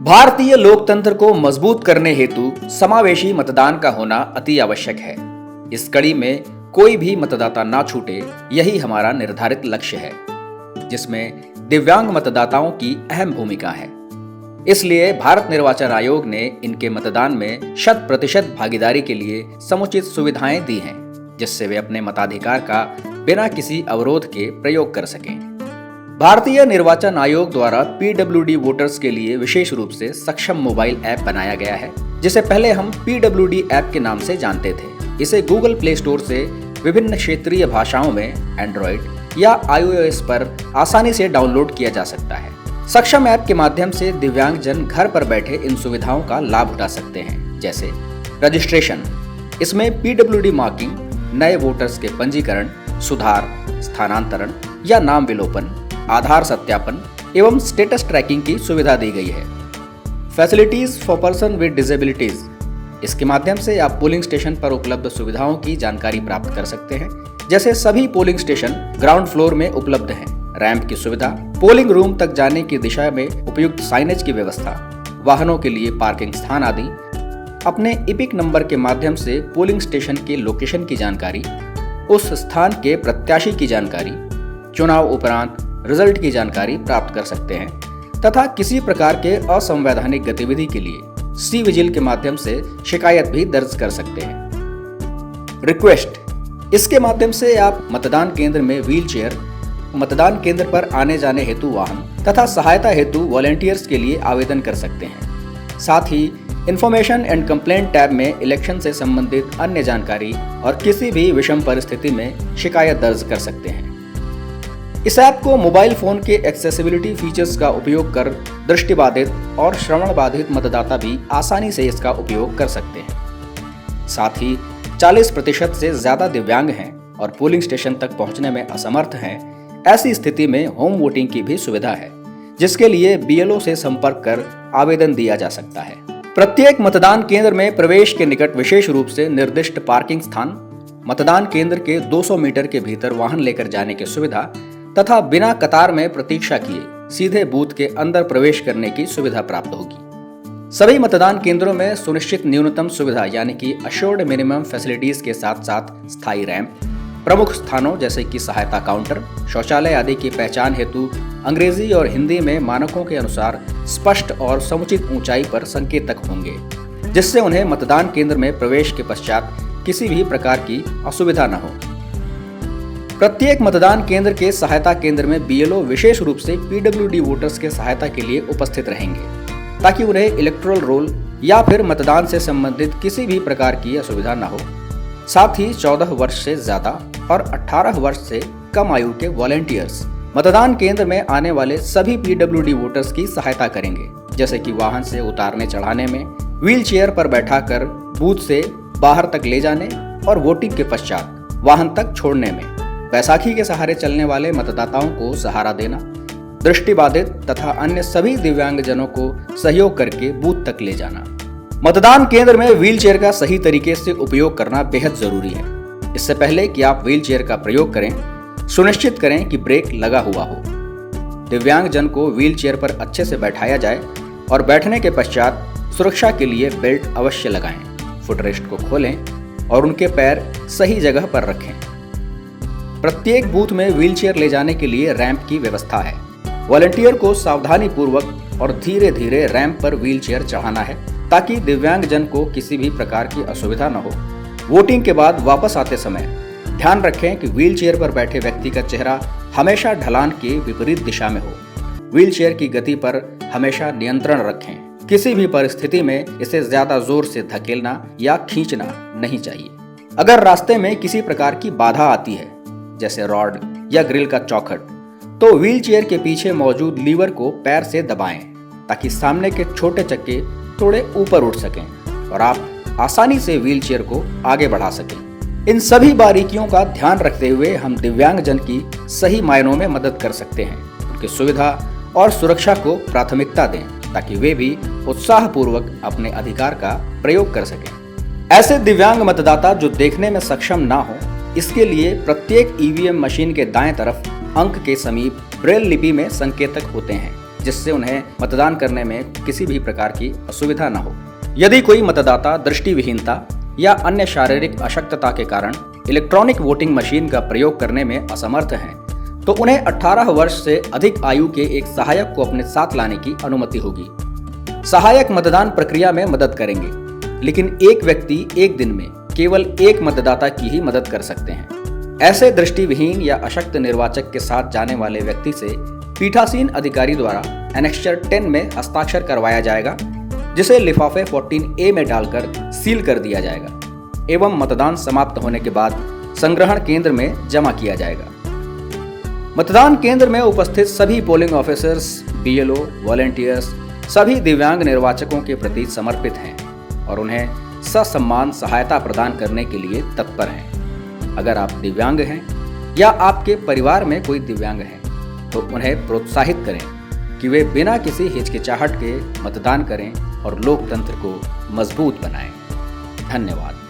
भारतीय लोकतंत्र को मजबूत करने हेतु समावेशी मतदान का होना अति आवश्यक है। इस कड़ी में कोई भी मतदाता ना छूटे, यही हमारा निर्धारित लक्ष्य है, जिसमें दिव्यांग मतदाताओं की अहम भूमिका है। इसलिए भारत निर्वाचन आयोग ने इनके मतदान में 100% भागीदारी के लिए समुचित सुविधाएं दी हैं, जिससे वे अपने मताधिकार का बिना किसी अवरोध के प्रयोग कर सकें। भारतीय निर्वाचन आयोग द्वारा PWD वोटर्स के लिए विशेष रूप से सक्षम मोबाइल ऐप बनाया गया है, जिसे पहले हम PWD ऐप के नाम से जानते थे। इसे गूगल प्ले स्टोर से विभिन्न क्षेत्रीय भाषाओं में एंड्रॉइड या iOS पर आसानी से डाउनलोड किया जा सकता है। सक्षम ऐप के माध्यम से दिव्यांग जन घर पर बैठे इन सुविधाओं का लाभ उठा सकते हैं, जैसे रजिस्ट्रेशन। इसमें PWD मार्किंग, नए वोटर्स के पंजीकरण, सुधार, स्थानांतरण या नाम विलोपन, आधार सत्यापन एवं स्टेटस ट्रैकिंग की सुविधा दी गई है। Facilities for person with disabilities, इसके माध्यम से आप पोलिंग स्टेशन पर उपलब्ध सुविधाओं की जानकारी प्राप्त कर सकते हैं, जैसे सभी पोलिंग स्टेशन ग्राउंड फ्लोर में उपलब्ध हैं, रैंप की सुविधा, पोलिंग रूम तक जाने की दिशा में उपयुक्त साइनेज की व्यवस्था, वाहनों के लिए पार्किंग स्थान आदि। अपने इपिक नंबर के माध्यम से पोलिंग स्टेशन के लोकेशन की जानकारी, उस स्थान के प्रत्याशी की जानकारी, चुनाव उपरांत रिजल्ट की जानकारी प्राप्त कर सकते हैं तथा किसी प्रकार के असंवैधानिक गतिविधि के लिए सी विजिल के माध्यम से शिकायत भी दर्ज कर सकते हैं। रिक्वेस्ट, इसके माध्यम से आप मतदान केंद्र में व्हील चेयर, मतदान केंद्र पर आने जाने हेतु वाहन तथा सहायता हेतु वॉलंटियर्स के लिए आवेदन कर सकते हैं। साथ ही इंफॉर्मेशन एंड कंप्लेंट टैब में इलेक्शन से संबंधित अन्य जानकारी और किसी भी विषम परिस्थिति में शिकायत दर्ज कर सकते हैं। इस ऐप को मोबाइल फोन के एक्सेसिबिलिटी फीचर्स का उपयोग कर दृष्टिबाधित और श्रवण बाधित मतदाता भी आसानी से इसका उपयोग कर सकते हैं। साथ ही 40% से ज्यादा दिव्यांग हैं और पोलिंग स्टेशन तक पहुंचने में असमर्थ हैं। ऐसी स्थिति में होम वोटिंग की भी सुविधा है, जिसके लिए BLO से संपर्क कर आवेदन दिया जा सकता है। प्रत्येक मतदान केंद्र में प्रवेश के निकट विशेष रूप से निर्दिष्ट पार्किंग स्थान, मतदान केंद्र के 200 मीटर के भीतर वाहन लेकर जाने की सुविधा तथा बिना कतार में प्रतीक्षा किए सीधे बूथ के अंदर प्रवेश करने की सुविधा प्राप्त होगी। सभी मतदान केंद्रों में सुनिश्चित न्यूनतम सुविधा यानी कि अश्योर्ड मिनिमम फैसिलिटीज के साथ साथ स्थायी रैंप, प्रमुख स्थानों जैसे कि सहायता काउंटर, शौचालय आदि की पहचान हेतु अंग्रेजी और हिंदी में मानकों के अनुसार स्पष्ट और समुचित ऊंचाई पर संकेतक होंगे, जिससे उन्हें मतदान केंद्र में प्रवेश के पश्चात किसी भी प्रकार की असुविधा न हो। प्रत्येक मतदान केंद्र के सहायता केंद्र में BLO विशेष रूप से PWD वोटर्स के सहायता के लिए उपस्थित रहेंगे, ताकि उन्हें इलेक्टोरल रोल या फिर मतदान से संबंधित किसी भी प्रकार की असुविधा न हो। साथ ही 14 वर्ष से ज्यादा और 18 वर्ष से कम आयु के वॉलंटियर्स मतदान केंद्र में आने वाले सभी PWD वोटर्स की सहायता करेंगे, जैसे कि वाहन से उतारने चढ़ाने में, व्हील चेयर पर बैठाकर बूथ से बाहर तक ले जाने और वोटिंग के पश्चात वाहन तक छोड़ने में, बैसाखी के सहारे चलने वाले मतदाताओं को सहारा देना, दृष्टिबाधित तथा अन्य सभी दिव्यांगजनों को सहयोग करके बूथ तक ले जाना। मतदान केंद्र में व्हील चेयर का सही तरीके से उपयोग करना बेहद जरूरी है। इससे पहले कि आप व्हील चेयर का प्रयोग करें, सुनिश्चित करें कि ब्रेक लगा हुआ हो। दिव्यांगजन को व्हील चेयर पर अच्छे से बैठाया जाए और बैठने के पश्चात सुरक्षा के लिए बेल्ट अवश्य लगाएं। फुटरेस्ट को खोलें और उनके पैर सही जगह पर रखें। प्रत्येक बूथ में व्हीलचेयर ले जाने के लिए रैंप की व्यवस्था है। वॉलंटियर को सावधानी पूर्वक और धीरे धीरे रैंप पर व्हीलचेयर चढ़ाना है, ताकि दिव्यांगजन को किसी भी प्रकार की असुविधा न हो। वोटिंग के बाद वापस आते समय ध्यान रखें कि व्हीलचेयर पर बैठे व्यक्ति का चेहरा हमेशा ढलान के विपरीत दिशा में हो। व्हीलचेयर की गति पर हमेशा नियंत्रण रखें। किसी भी परिस्थिति में इसे ज्यादा जोर से धकेलना या खींचना नहीं चाहिए। अगर रास्ते में किसी प्रकार की बाधा आती है, जैसे रॉड या ग्रिल का चौखट, तो व्हील चेयर के पीछे मौजूद लीवर को पैर से दबाएं, ताकि सामने के छोटे चक्के थोड़े ऊपर उठ सकें और आप आसानी से व्हील चेयर को आगे बढ़ा सकें। इन सभी बारीकियों का ध्यान रखते हुए हम दिव्यांगजन की सही मायनों में मदद कर सकते हैं। उनकी सुविधा और सुरक्षा को प्राथमिकता दें, ताकि वे भी उत्साहपूर्वक अपने अधिकार का प्रयोग कर सकें। ऐसे दिव्यांग मतदाता जो देखने में सक्षम ना हो, इसके लिए प्रत्येक EVM मशीन के दाएं तरफ अंक के समीप ब्रेल लिपि में संकेतक होते हैं, जिससे उन्हें मतदान करने में किसी भी प्रकार की असुविधा न हो। यदि कोई मतदाता दृष्टिविहीनता या अन्य शारीरिक अशक्तता के कारण इलेक्ट्रॉनिक वोटिंग मशीन का प्रयोग करने में असमर्थ हैं, तो उन्हें 18 वर्ष से अधिक आयु के एक सहायक को अपने साथ लाने की अनुमति होगी। सहायक मतदान प्रक्रिया में मदद करेंगे, लेकिन एक व्यक्ति एक दिन में केवल एक मतदाता की ही मदद कर सकते हैं। ऐसे दृष्टिविहीन या अशक्त निर्वाचक के साथ जाने वाले व्यक्ति से पीठासीन अधिकारी द्वारा एनेक्सचर 10 में हस्ताक्षर करवाया जाएगा, जिसे लिफाफे 14A में डालकर सील कर दिया जाएगा एवं मतदान समाप्त होने के बाद संग्रहण केंद्र में जमा किया जाएगा। मतदान केंद्र में उपस्थित सभी पोलिंग ऑफिसर्स, BLO, वॉलंटियर्स सभी दिव्यांग निर्वाचकों के प्रति समर्पित हैं और उन्हें ससम्मान सहायता प्रदान करने के लिए तत्पर हैं। अगर आप दिव्यांग हैं या आपके परिवार में कोई दिव्यांग है, तो उन्हें प्रोत्साहित करें कि वे बिना किसी हिचकिचाहट के मतदान करें और लोकतंत्र को मजबूत बनाएं। धन्यवाद।